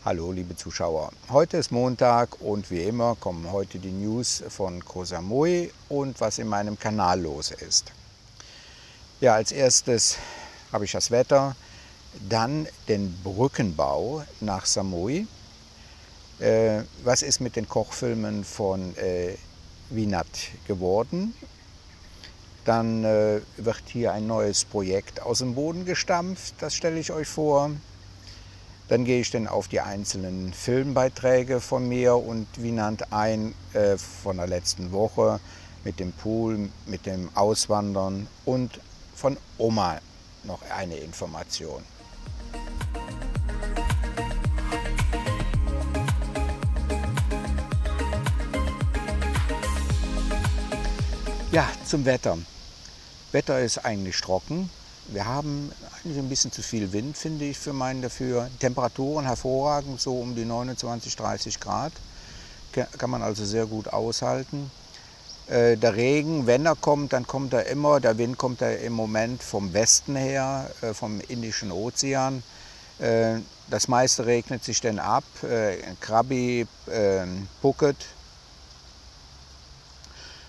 Hallo liebe Zuschauer, heute ist Montag und wie immer kommen heute die News von Koh Samui und was in meinem Kanal los ist. Ja, als erstes habe ich das Wetter, dann den Brückenbau nach Samui. Was ist mit den Kochfilmen von Vinat geworden? Dann wird hier ein neues Projekt aus dem Boden gestampft, das stelle ich euch vor. Dann gehe ich dann auf die einzelnen Filmbeiträge von mir und Vinat ein von der letzten Woche mit dem Pool, mit dem Auswandern und von Oma noch eine Information. Ja, zum Wetter. Wetter ist eigentlich trocken. Wir haben eigentlich ein bisschen zu viel Wind, finde ich, für meinen Dafür. Temperaturen hervorragend, so um die 29, 30 Grad. Kann man also sehr gut aushalten. Der Regen, wenn er kommt, dann kommt er immer. Der Wind kommt ja im Moment vom Westen her, vom Indischen Ozean. Das meiste regnet sich dann ab. Krabi, Phuket.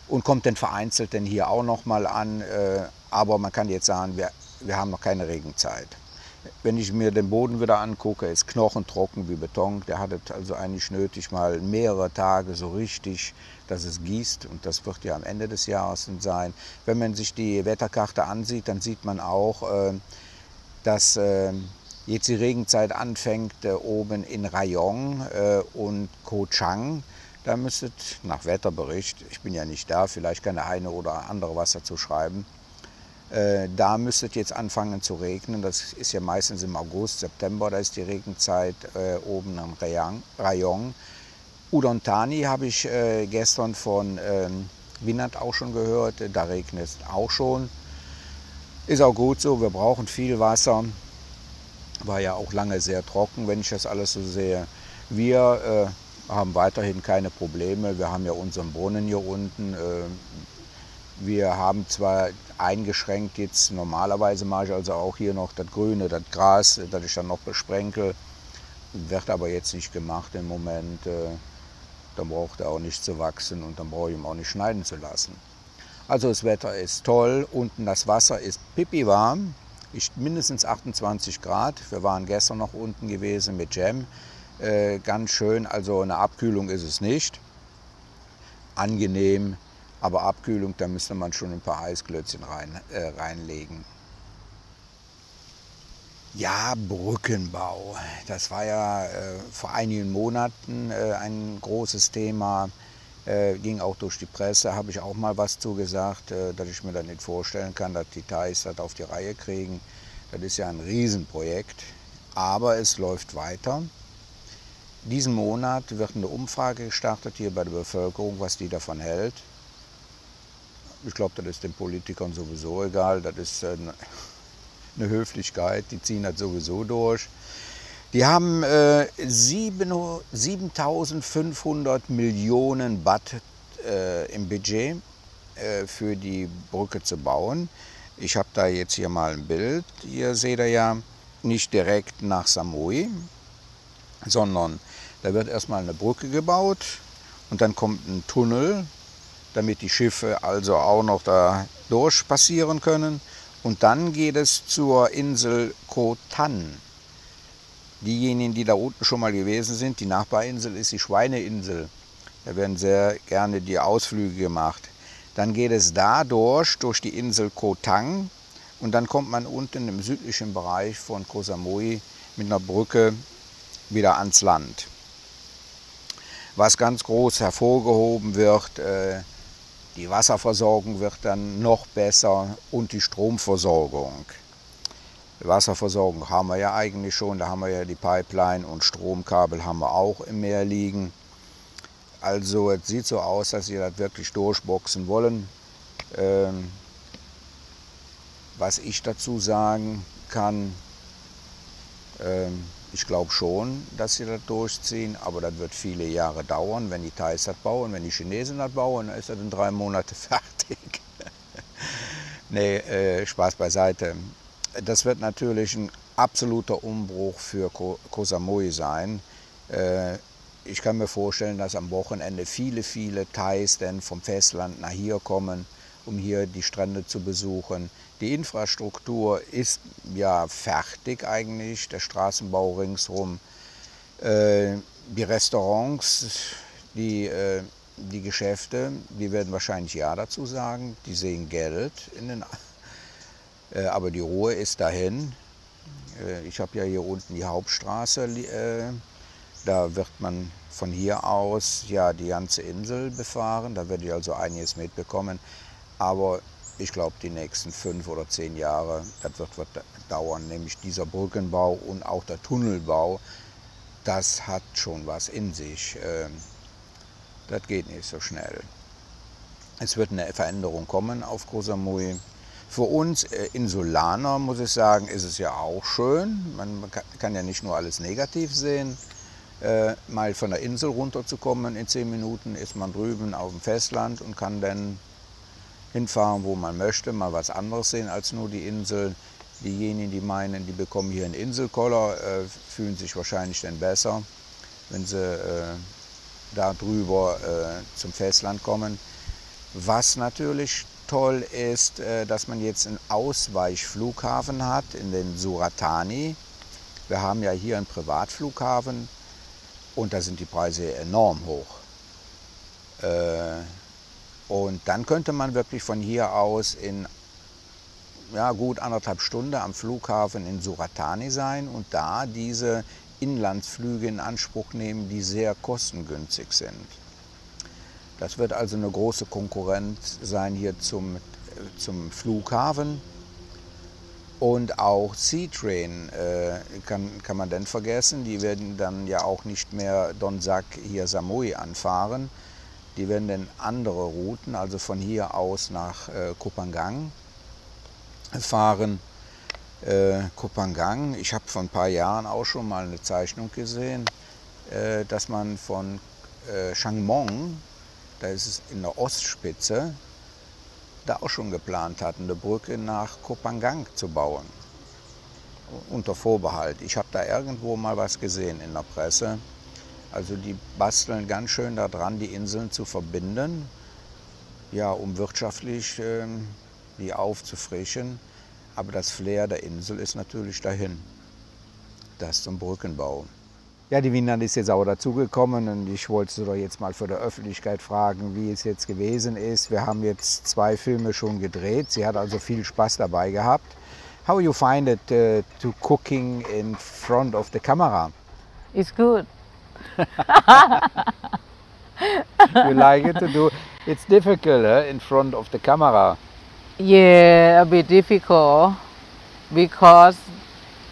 Und kommt dann vereinzelt dann hier auch noch mal an. Aber man kann jetzt sagen, wir haben noch keine Regenzeit. Wenn ich mir den Boden wieder angucke, ist knochentrocken wie Beton. Der hat es also eigentlich nötig, mal mehrere Tage so richtig, dass es gießt. Und das wird ja am Ende des Jahres sein. Wenn man sich die Wetterkarte ansieht, dann sieht man auch, dass jetzt die Regenzeit anfängt oben in Rayong und Koh Chang. Da müsstet, nach Wetterbericht, ich bin ja nicht da, vielleicht kann der eine oder andere was dazu schreiben, da müsste jetzt anfangen zu regnen. Das ist ja meistens im August, September, da ist die Regenzeit oben am Rayong. Udon Thani habe ich gestern von Vinat auch schon gehört, da regnet es auch schon. Ist auch gut so, wir brauchen viel Wasser. War ja auch lange sehr trocken, wenn ich das alles so sehe. Wir haben weiterhin keine Probleme. Wir haben ja unseren Brunnen hier unten. Wir haben zwar eingeschränkt jetzt, normalerweise mache ich also auch hier noch das Grüne, das Gras, das ich dann noch besprenkel. Wird aber jetzt nicht gemacht im Moment. Dann braucht er auch nicht zu wachsen und dann brauche ich ihn auch nicht schneiden zu lassen. Also das Wetter ist toll. Unten das Wasser ist pipiwarm. Mindestens 28 Grad. Wir waren gestern noch unten gewesen mit Jam. Ganz schön, also eine Abkühlung ist es nicht. Angenehm, aber Abkühlung, da müsste man schon ein paar Eisklötzchen reinlegen. Ja, Brückenbau. Das war ja vor einigen Monaten ein großes Thema. Ging auch durch die Presse, habe ich auch mal was zugesagt, dass ich mir das nicht vorstellen kann, dass die Thais das auf die Reihe kriegen. Das ist ja ein Riesenprojekt, aber es läuft weiter. Diesen Monat wird eine Umfrage gestartet hier bei der Bevölkerung, was die davon hält. Ich glaube, das ist den Politikern sowieso egal, das ist eine Höflichkeit, die ziehen das sowieso durch. Die haben 7.500 Millionen Baht im Budget für die Brücke zu bauen. Ich habe da jetzt hier mal ein Bild, hier seht ihr ja, nicht direkt nach Samui, sondern da wird erstmal eine Brücke gebaut und dann kommt ein Tunnel, damit die Schiffe also auch noch da durch passieren können. Und dann geht es zur Insel Koh Tan. Diejenigen, die da unten schon mal gewesen sind, die Nachbarinsel ist die Schweineinsel. Da werden sehr gerne die Ausflüge gemacht. Dann geht es da durch die Insel Koh Tang und dann kommt man unten im südlichen Bereich von Koh Samui mit einer Brücke wieder ans Land. Was ganz groß hervorgehoben wird, die Wasserversorgung wird dann noch besser und die Stromversorgung. Die Wasserversorgung haben wir ja eigentlich schon, da haben wir ja die Pipeline und Stromkabel haben wir auch im Meer liegen. Also es sieht so aus, dass sie das wirklich durchboxen wollen. Was ich dazu sagen kann, ich glaube schon, dass sie das durchziehen, aber das wird viele Jahre dauern. Wenn die Thais das bauen, wenn die Chinesen das bauen, dann ist das in 3 Monaten fertig. Nee, Spaß beiseite. Das wird natürlich ein absoluter Umbruch für Koh Samui sein. Ich kann mir vorstellen, dass am Wochenende viele Thais dann vom Festland nach hier kommen, um hier die Strände zu besuchen. Die Infrastruktur ist ja fertig eigentlich, der Straßenbau ringsherum. Die Restaurants, die Geschäfte, die werden wahrscheinlich ja dazu sagen, die sehen Geld in den, aber die Ruhe ist dahin. Ich habe ja hier unten die Hauptstraße, da wird man von hier aus ja die ganze Insel befahren, da werde ich also einiges mitbekommen, aber ich glaube die nächsten 5 oder 10 Jahre, das wird dauern, nämlich dieser Brückenbau und auch der Tunnelbau, das hat schon was in sich. Das geht nicht so schnell. Es wird eine Veränderung kommen auf Koh Samui. Für uns Insulaner, muss ich sagen, ist es ja auch schön. Man kann ja nicht nur alles negativ sehen. Mal von der Insel runterzukommen, in 10 Minuten ist man drüben auf dem Festland und kann dann hinfahren, wo man möchte, mal was anderes sehen als nur die Insel. Diejenigen, die meinen, die bekommen hier einen Inselkoller, fühlen sich wahrscheinlich dann besser, wenn sie da drüber zum Festland kommen. Was natürlich toll ist, dass man jetzt einen Ausweichflughafen hat in den Suratani. Wir haben ja hier einen Privatflughafen und da sind die Preise enorm hoch. Und dann könnte man wirklich von hier aus in ja, gut 1,5 Stunden am Flughafen in Suratani sein und da diese Inlandsflüge in Anspruch nehmen, die sehr kostengünstig sind. Das wird also eine große Konkurrenz sein hier zum Flughafen. Und auch Seatrain kann man dann vergessen. Die werden dann ja auch nicht mehr Don Sac hier Samui anfahren. Die werden dann andere Routen, also von hier aus nach Koh Phangan fahren. Koh Phangan, ich habe vor ein paar Jahren auch schon mal eine Zeichnung gesehen, dass man von Chang Mong, da ist es in der Ostspitze, da auch schon geplant hat, eine Brücke nach Koh Phangan zu bauen. Unter Vorbehalt. Ich habe da irgendwo mal was gesehen in der Presse. Also die basteln ganz schön daran, die Inseln zu verbinden, ja, um wirtschaftlich die aufzufrischen. Aber das Flair der Insel ist natürlich dahin. Das zum Brückenbau. Ja, die Wiener ist jetzt auch dazugekommen und ich wollte sie doch jetzt mal für die Öffentlichkeit fragen, wie es jetzt gewesen ist. Wir haben jetzt 2 Filme schon gedreht. Sie hat also viel Spaß dabei gehabt. How you find it to cooking in front of the camera? It's good. You like it to do? It's difficult in front of the camera. Yeah, a bit difficult because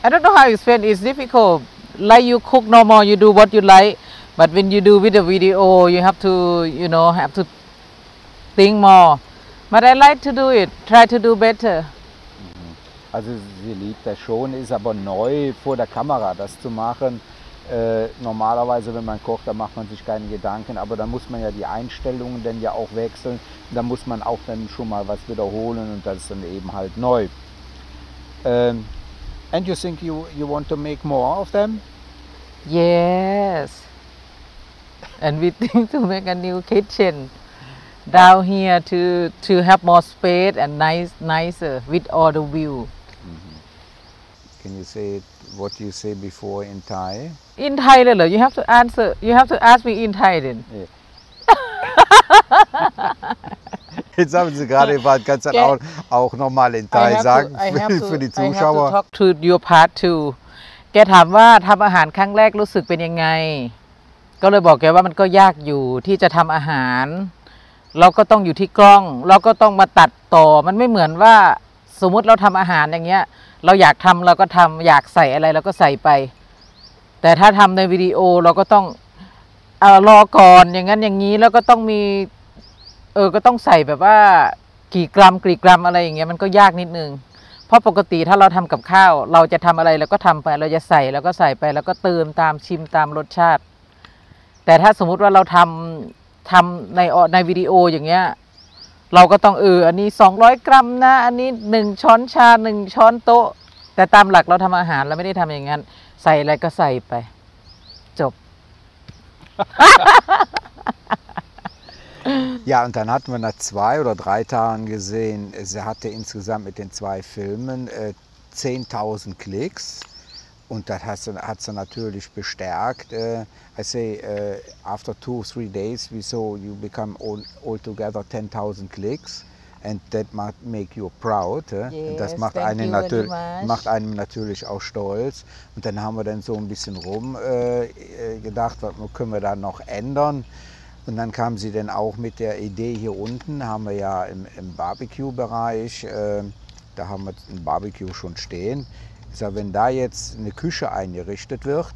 I don't know how to explain. It's difficult. Like you cook normal, you do what you like, but when you do with the video, you have to, have to think more. But I like to do it. Try to do better. Also sie liebt das schon, ist aber neu vor der Kamera das zu machen. Normalerweise, wenn man kocht, da macht man sich keine Gedanken, aber da muss man ja die Einstellungen dann ja auch wechseln. Da muss man auch dann schon mal was wiederholen und das ist dann eben halt neu. And you think you want to make more of them? Yes. And we think to make a new kitchen down here to have more space and nicer with all the view. Can you say what you say before in Thai? In Thai, you have to answer. You have to ask me in Thai then. Yeah. Jetzt haben Sie gerade gefragt, kannst du auch nochmal in Thai sagen für die Zuschauer? I have to talk to your part too. แกถามว่าทำอาหารครั้งแรกรู้สึกเป็นยังไงก็เลยบอกแกว่ามันก็ยากอยู่ที่จะทำอาหารเราก็ต้องอยู่ที่กล้องเราก็ต้องมาตัดต่อมันไม่เหมือนว่าสมมุติเราทำอาหารอย่างเงี้ยเราอยากทำเราก็ทำอยากใส่อะไรเราก็ใส่ไปแต่ถ้าทำในวิดีโอเราก็ต้องรอก่อนอย่างนั้นอย่างนี้แล้วก็ต้องมีก็ต้องใส่แบบว่ากี่กรัมอะไรอย่างเงี้ยมันก็ยากนิดนึงเพราะปกติถ้าเราทำกับข้าวเราจะทำอะไรเราก็ทำไปเราจะใส่แล้วก็ใส่ไปแล้วก็เติมตามชิมตามรสชาติแต่ถ้าสมมุติว่าเราทำในวิดีโออย่างเงี้ยเราก็ต้องอันนี้200 กรัมนะอันนี้1 ช้อนชา1 ช้อนโต๊ะแต่ตามหลักเราทำอาหารเราไม่ได้ทำอย่างนั้นใส่อะไรก็ใส่ไปจบ Ja, und dann hatten wir nach 2 oder 3 Tagen gesehen, sie hatte insgesamt mit den 2 Filmen 10.000 Klicks. Und das hat sie natürlich bestärkt. I say, after 2 or 3 days, we saw you become altogether 10.000 clicks. And that might make you proud. Und das Yes, macht thank einen, you very much. macht einem natürlich auch stolz. Und dann haben wir dann so ein bisschen gedacht, was können wir da noch ändern. Und dann kam sie dann auch mit der Idee, hier unten haben wir ja im Barbecue-Bereich, da haben wir ein Barbecue schon stehen. Ich sage, wenn da jetzt eine Küche eingerichtet wird,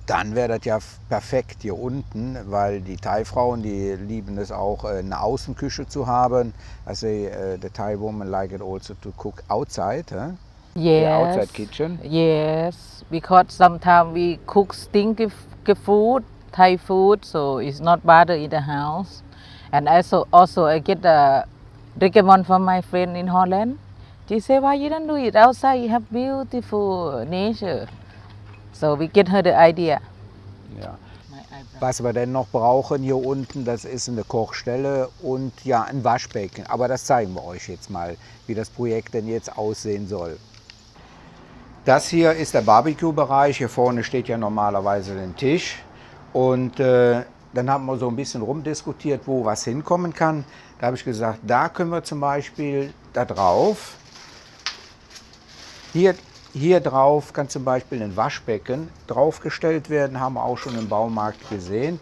dann wäre das ja perfekt hier unten, weil die Thai-Frauen, die lieben es auch, eine Außenküche zu haben. Also the Thai women like it also to cook outside, the Yes. outside kitchen. Yes, because sometimes we cook stinky food, Thai food, so it's not bother in the house. And also I get a recommend from my friend in Holland. She say, why you don't do it outside? You have beautiful nature. So we get her the idea. Ja. My eyebrow. Was wir denn noch brauchen hier unten, das ist eine Kochstelle und ja, ein Waschbecken. Aber das zeigen wir euch jetzt mal, wie das Projekt denn jetzt aussehen soll. Das hier ist der Barbecue-Bereich. Hier vorne steht ja normalerweise ein Tisch. Und dann haben wir so ein bisschen rumdiskutiert, wo was hinkommen kann. Da habe ich gesagt, da können wir zum Beispiel da drauf. Hier drauf kann zum Beispiel ein Waschbecken draufgestellt werden, haben wir auch schon im Baumarkt gesehen.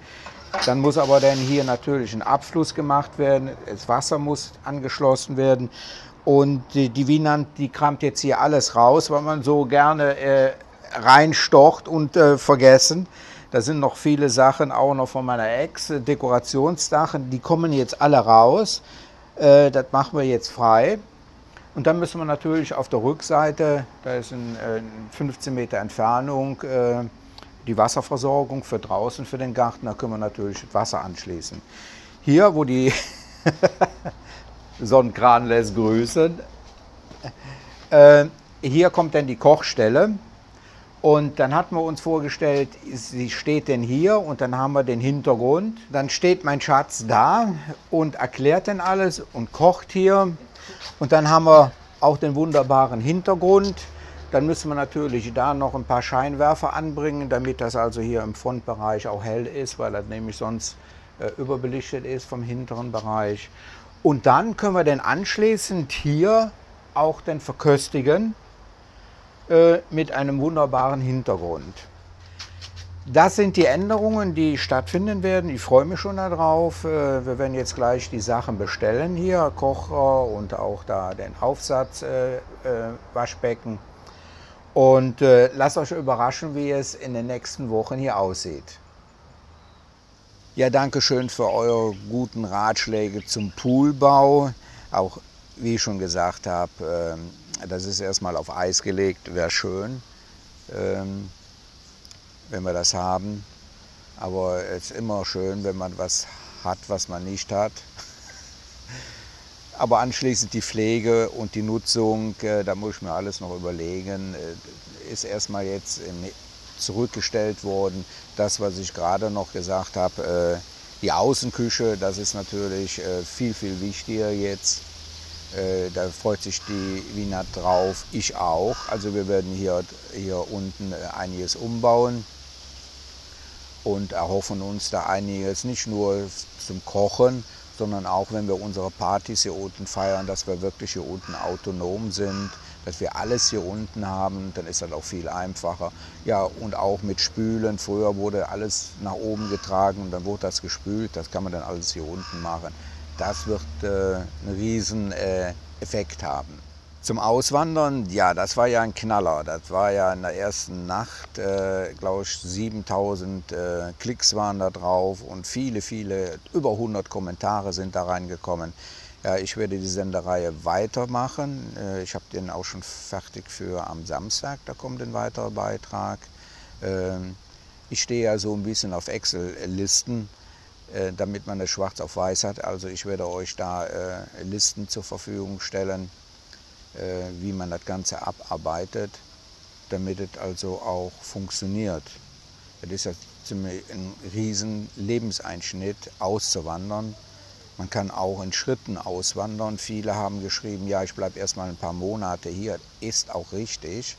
Dann muss aber dann hier natürlich ein Abfluss gemacht werden, das Wasser muss angeschlossen werden. Und die Wienand, die kramt jetzt hier alles raus, weil man so gerne reinstocht und vergessen. Da sind noch viele Sachen, auch noch von meiner Ex, Dekorationssachen, die kommen jetzt alle raus. Das machen wir jetzt frei. Und dann müssen wir natürlich auf der Rückseite, da ist in 15 Meter Entfernung, die Wasserversorgung für draußen, für den Garten, da können wir natürlich das Wasser anschließen. Hier, wo die Sonnenkran lässt grüßen, hier kommt dann die Kochstelle. Und dann hatten wir uns vorgestellt, sie steht denn hier und dann haben wir den Hintergrund. Dann steht mein Schatz da und erklärt dann alles und kocht hier. Und dann haben wir auch den wunderbaren Hintergrund. Dann müssen wir natürlich da noch ein paar Scheinwerfer anbringen, damit das also hier im Frontbereich auch hell ist, weil das nämlich sonst überbelichtet ist vom hinteren Bereich. Und dann können wir dann anschließend hier auch den verköstigen mit einem wunderbaren Hintergrund. Das sind die Änderungen, die stattfinden werden. Ich freue mich schon darauf. Wir werden jetzt gleich die Sachen bestellen hier, Kocher und auch da den Aufsatz Waschbecken. Und lasst euch überraschen, wie es in den nächsten Wochen hier aussieht. Ja, danke schön für eure guten Ratschläge zum Poolbau. Auch wie ich schon gesagt habe, das ist erstmal auf Eis gelegt, wäre schön. Wenn wir das haben. Aber es ist immer schön, wenn man was hat, was man nicht hat. Aber anschließend die Pflege und die Nutzung, da muss ich mir alles noch überlegen, ist erstmal jetzt zurückgestellt worden. Das, was ich gerade noch gesagt habe, die Außenküche, das ist natürlich viel, viel wichtiger jetzt. Da freut sich die Wienand drauf, ich auch. Also wir werden hier unten einiges umbauen und erhoffen uns da einiges, nicht nur zum Kochen, sondern auch, wenn wir unsere Partys hier unten feiern, dass wir wirklich hier unten autonom sind, dass wir alles hier unten haben, dann ist das auch viel einfacher. Ja, und auch mit Spülen, früher wurde alles nach oben getragen und dann wurde das gespült, das kann man dann alles hier unten machen. Das wird einen riesen Effekt haben. Zum Auswandern, ja, das war ja ein Knaller. Das war ja in der ersten Nacht, glaube ich, 7000 Klicks waren da drauf und viele, über 100 Kommentare sind da reingekommen. Ja, ich werde die Sendereihe weitermachen. Ich habe den auch schon fertig für am Samstag, da kommt ein weiterer Beitrag. Ich stehe ja so ein bisschen auf Excel-Listen, damit man das schwarz auf weiß hat. Also ich werde euch da Listen zur Verfügung stellen, wie man das Ganze abarbeitet, damit es also auch funktioniert. Es ist ja trotzdem ein riesen Lebenseinschnitt auszuwandern. Man kann auch in Schritten auswandern. Viele haben geschrieben, ja, ich bleibe erstmal ein paar Monate hier. Ist auch richtig.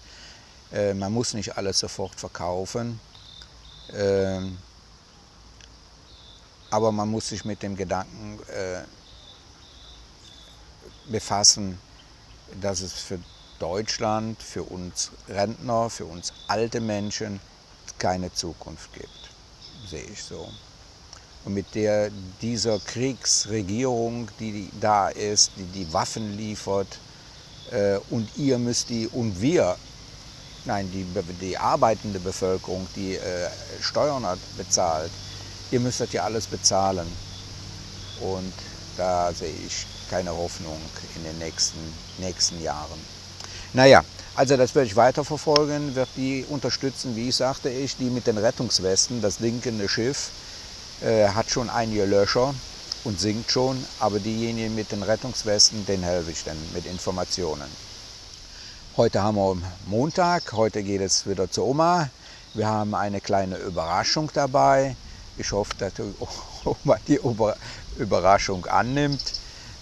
Man muss nicht alles sofort verkaufen. Aber man muss sich mit dem Gedanken befassen, dass es für Deutschland, für uns Rentner, für uns alte Menschen keine Zukunft gibt, sehe ich so. Und mit dieser Kriegsregierung, die da ist, die die Waffen liefert, und ihr müsst die arbeitende Bevölkerung, die Steuern bezahlt, ihr müsst das ja alles bezahlen. Und da sehe ich keine Hoffnung in den nächsten Jahren. Naja, also das werde ich weiterverfolgen, werde die unterstützen, wie sagte ich, die mit den Rettungswesten, das sinkende Schiff hat schon einige Löcher und sinkt schon, aber diejenigen mit den Rettungswesten, denen helfe ich dann mit Informationen. Heute haben wir Montag, heute geht es wieder zur Oma. Wir haben eine kleine Überraschung dabei. Ich hoffe, dass die Oma die Überraschung annimmt.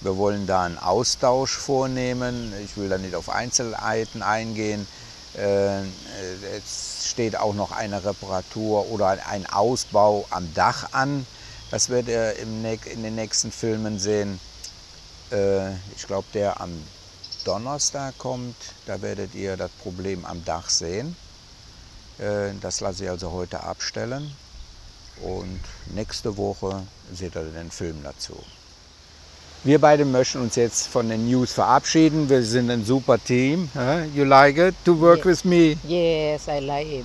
Wir wollen da einen Austausch vornehmen. Ich will da nicht auf Einzelheiten eingehen. Es steht auch noch eine Reparatur oder ein Ausbau am Dach an. Das werdet ihr in den nächsten Filmen sehen. Ich glaube, der am Donnerstag kommt, da werdet ihr das Problem am Dach sehen. Das lasse ich also heute abstellen. Und nächste Woche seht ihr den Film dazu. Wir beide möchten uns jetzt von den News verabschieden. Wir sind ein super Team. You like it to work with me? Yes, I like it.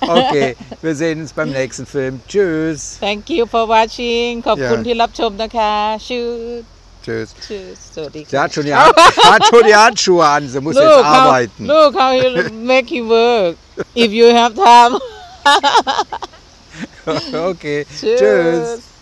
Okay, wir sehen uns beim nächsten Film. Tschüss. Thank you for watching ขอบคุณ Ja. ที่รับชมนะคะชื่อ Tschüss. สวัสดี Sie ค่ะ hat schon die Handschuhe an. Sie muss jetzt arbeiten. Look how you make it work if you have time Okay. Tschüss. Tschüss.